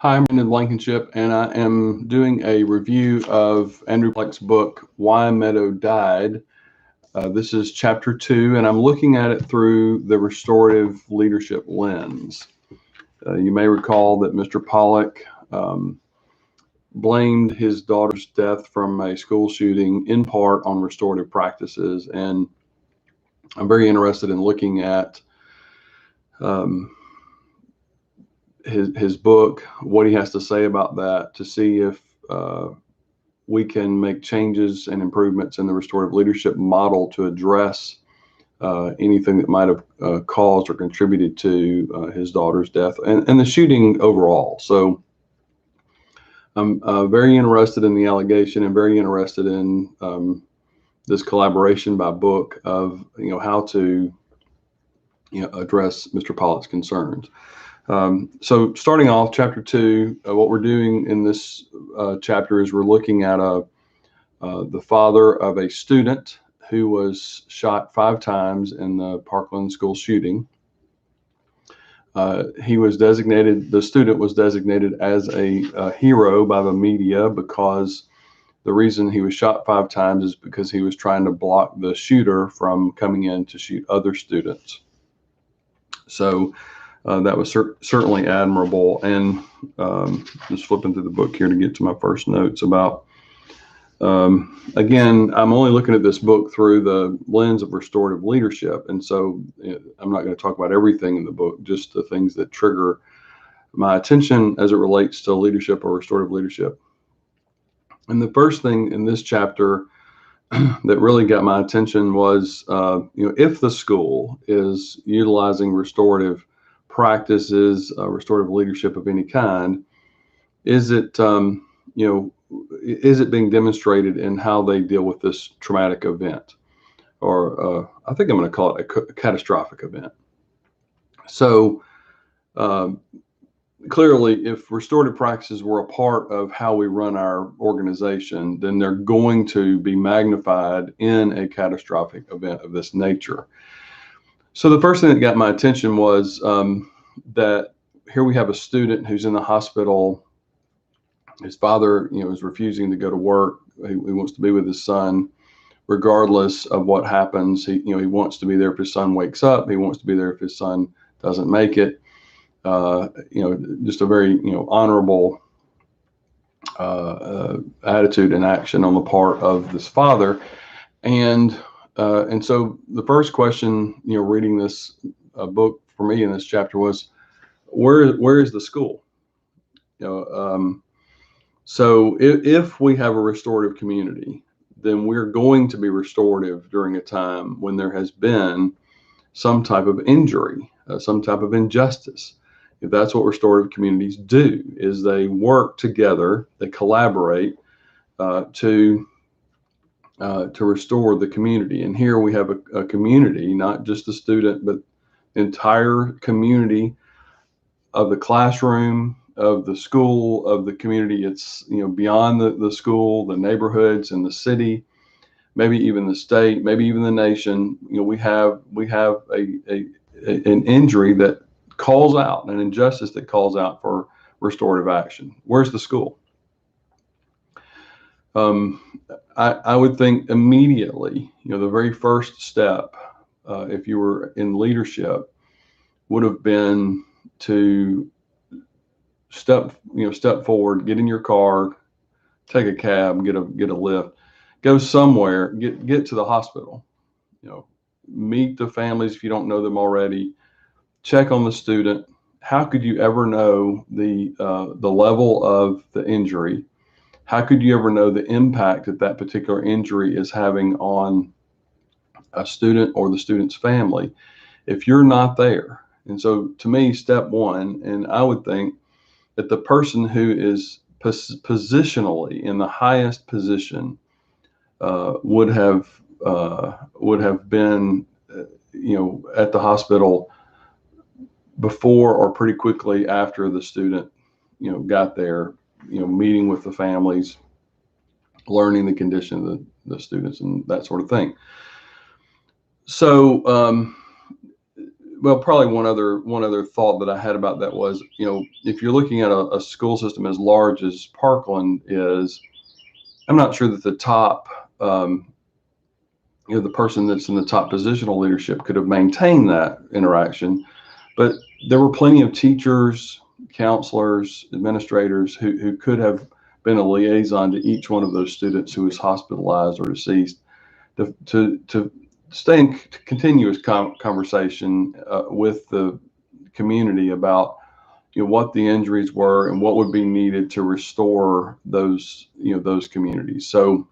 Hi, I'm in Blankenship, and I am doing a review of Andrew Pollack's book, Why Meadow Died. This is chapter 2, and I'm looking at it through the restorative leadership lens. You may recall that Mr. Pollack blamed his daughter's death from a school shooting in part on restorative practices, and I'm very interested in looking at his book, what he has to say about that, to see if we can make changes and improvements in the restorative leadership model to address anything that might have caused or contributed to his daughter's death and the shooting overall. So I'm very interested in the allegation and very interested in this collaboration by book of how to address Mr. Pollack's concerns. So starting off, chapter 2, what we're doing in this chapter is we're looking at the father of a student who was shot 5 times in the Parkland school shooting. The student was designated as a hero by the media because the reason he was shot 5 times is because he was trying to block the shooter from coming in to shoot other students. So that was certainly admirable. And just flipping through the book here to get to my first notes about, again, I'm only looking at this book through the lens of restorative leadership. And so I'm not going to talk about everything in the book, just the things that trigger my attention as it relates to leadership or restorative leadership. And the first thing in this chapter that really got my attention was, if the school is utilizing restorative practices, restorative leadership of any kind, is it being demonstrated in how they deal with this traumatic event, or I think I'm going to call it a catastrophic event. So clearly, if restorative practices were a part of how we run our organization, then they're going to be magnified in a catastrophic event of this nature. So the first thing that got my attention was that here we have a student who's in the hospital. His father, is refusing to go to work. He wants to be with his son, regardless of what happens. He wants to be there if his son wakes up. He wants to be there if his son doesn't make it. Just a very, honorable attitude and action on the part of this father. And so the first question, reading this book for me in this chapter was, where is the school? So if we have a restorative community, then we're going to be restorative during a time when there has been some type of injury, some type of injustice. If that's what restorative communities do, is they work together, they collaborate to restore the community. And here we have a community, not just a student, but the entire community of the classroom, of the school, of the community. It's beyond the school, the neighborhoods and the city, maybe even the state, maybe even the nation. We have an injury that calls out, an injustice that calls out for restorative action. Where's the school? I would think immediately, the very first step, if you were in leadership, would have been to step forward, get in your car, take a cab, get a lift, go somewhere, get to the hospital, meet the families if you don't know them already, check on the student. How could you ever know the level of the injury? How could you ever know the impact that particular injury is having on a student or the student's family if you're not there? And so to me, step one, and I would think that the person who is positionally in the highest position would have been at the hospital before or pretty quickly after the student got there, meeting with the families, learning the condition of the students and that sort of thing. So well, probably one other thought that I had about that was, if you're looking at a school system as large as Parkland is, I'm not sure that the top, the person that's in the top positional leadership could have maintained that interaction. But there were plenty of teachers, counselors, administrators who could have been a liaison to each one of those students who was hospitalized or deceased, to stay in continuous conversation with the community about what the injuries were and what would be needed to restore those communities. So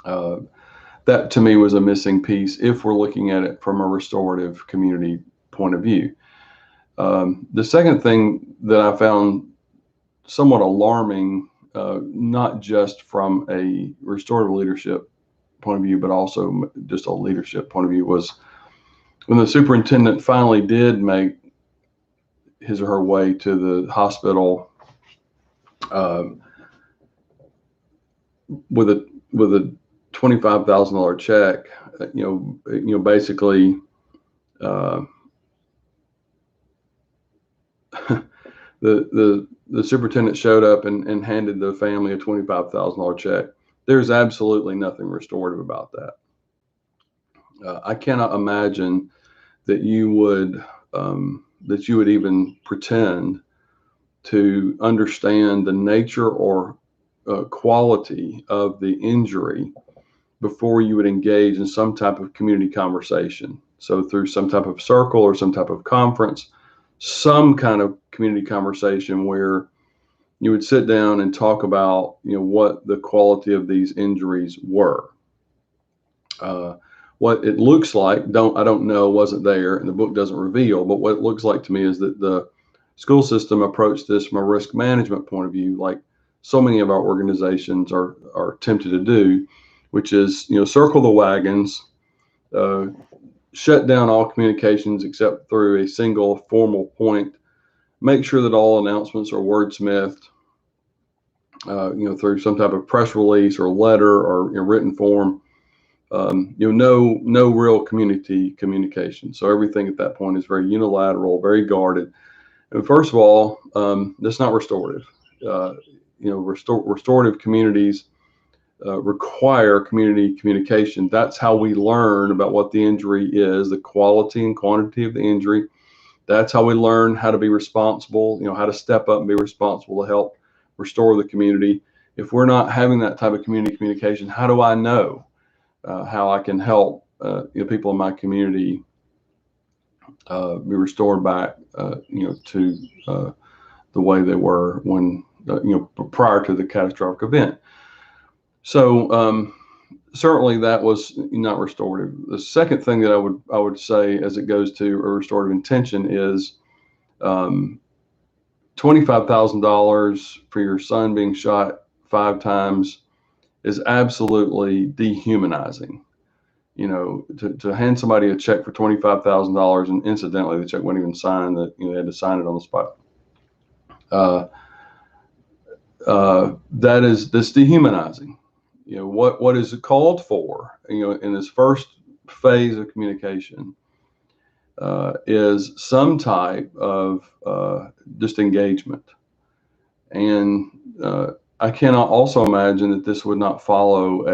that to me was a missing piece if we're looking at it from a restorative community point of view. The second thing that I found somewhat alarming, not just from a restorative leadership point of view, but also just a leadership point of view, was when the superintendent finally did make his or her way to the hospital with a $25,000 check. Basically, the superintendent showed up and handed the family a $25,000 check. There's absolutely nothing restorative about that. I cannot imagine that you would even pretend to understand the nature or quality of the injury before you would engage in some type of community conversation. So through some type of circle or some type of conference, some kind of community conversation where you would sit down and talk about what the quality of these injuries were. What it looks like, I don't know, wasn't there, and the book doesn't reveal, but what it looks like to me is that the school system approached this from a risk management point of view, like so many of our organizations are tempted to do, which is circle the wagons, shut down all communications except through a single formal point, make sure that all announcements are wordsmithed, through some type of press release or letter or written form. No real community communication. So everything at that point is very unilateral, very guarded. And first of all, that's not restorative. Restorative communities require community communication. That's how we learn about what the injury is, the quality and quantity of the injury. That's how we learn how to be responsible, how to step up and be responsible to help restore the community. If we're not having that type of community communication, how do I know how I can help people in my community be restored back, to the way they were when, prior to the catastrophic event? So certainly that was not restorative. The second thing that I would say as it goes to a restorative intention is $25,000 for your son being shot 5 times is absolutely dehumanizing. To hand somebody a check for $25,000, and incidentally, the check wasn't even signed, that they had to sign it on the spot. That's dehumanizing. What is called for, in this first phase of communication, is some type of just engagement. And I cannot also imagine that this would not follow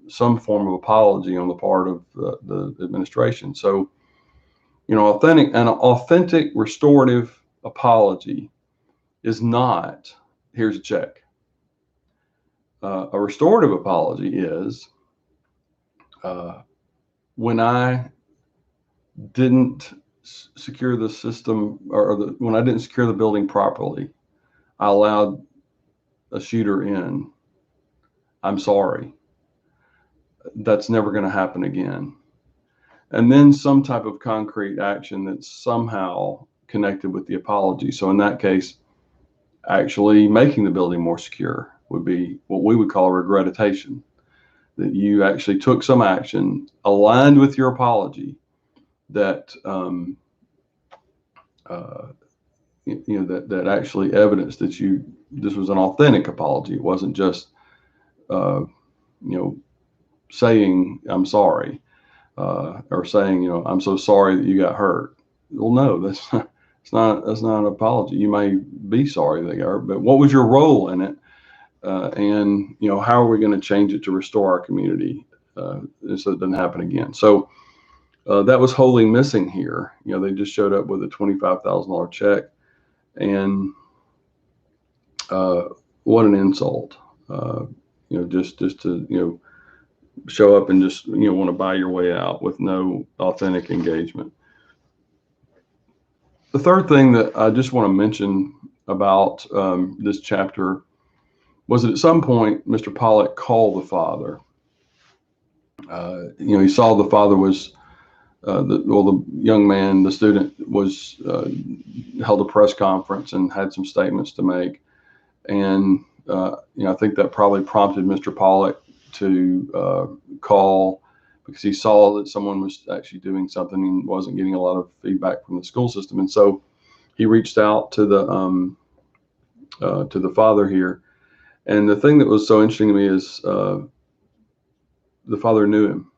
some form of apology on the part of the administration. So, an authentic restorative apology is not, here's a check. A restorative apology is when I didn't secure the system, when I didn't secure the building properly, I allowed a shooter in. I'm sorry. That's never going to happen again. And then some type of concrete action that's somehow connected with the apology. So in that case, actually making the building more secure would be what we would call a regrettation, that you actually took some action aligned with your apology that that actually evidenced that this was an authentic apology. It wasn't just saying I'm sorry. or saying, I'm so sorry that you got hurt. Well, no, that's not an apology. You may be sorry they got hurt, but what was your role in it? And how are we going to change it to restore our community so it doesn't happen again? So that was wholly missing here. They just showed up with a $25,000 check, and what an insult. Just to show up and just want to buy your way out with no authentic engagement. The third thing that I just want to mention about this chapter was that at some point Mr. Pollack called the father. He saw the father was the young man, the student, was held a press conference and had some statements to make, and I think that probably prompted Mr. Pollack to call, because he saw that someone was actually doing something and wasn't getting a lot of feedback from the school system, and so he reached out to the father here. And the thing that was so interesting to me is the father knew him.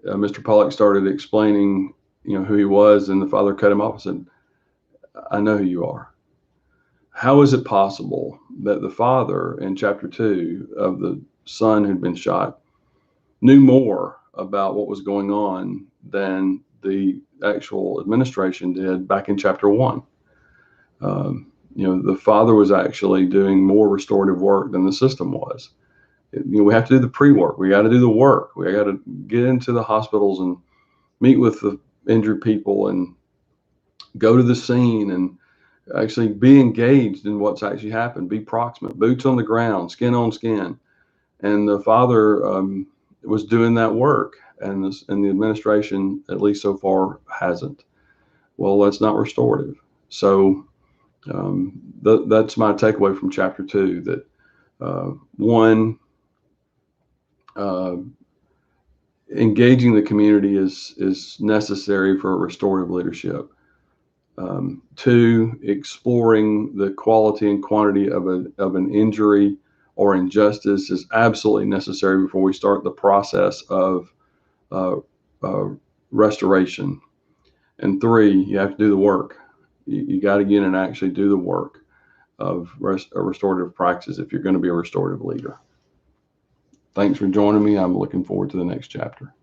Mr. Pollack started explaining, who he was, and the father cut him off and said, "I know who you are." How is it possible that the father in chapter 2 of the son who'd been shot knew more about what was going on than the actual administration did back in chapter 1? The father was actually doing more restorative work than the system was. We have to do the pre-work. We got to do the work. We got to get into the hospitals and meet with the injured people and go to the scene and actually be engaged in what's actually happened, be proximate, boots on the ground, skin on skin. And the father was doing that work, and the administration, at least so far, hasn't. Well, that's not restorative. So that's my takeaway from chapter 2, that one, engaging the community is necessary for restorative leadership. 2, exploring the quality and quantity of an injury or injustice is absolutely necessary before we start the process of restoration. And 3, you have to do the work. You got to get in and actually do the work of restorative practices if you're going to be a restorative leader. Thanks for joining me. I'm looking forward to the next chapter.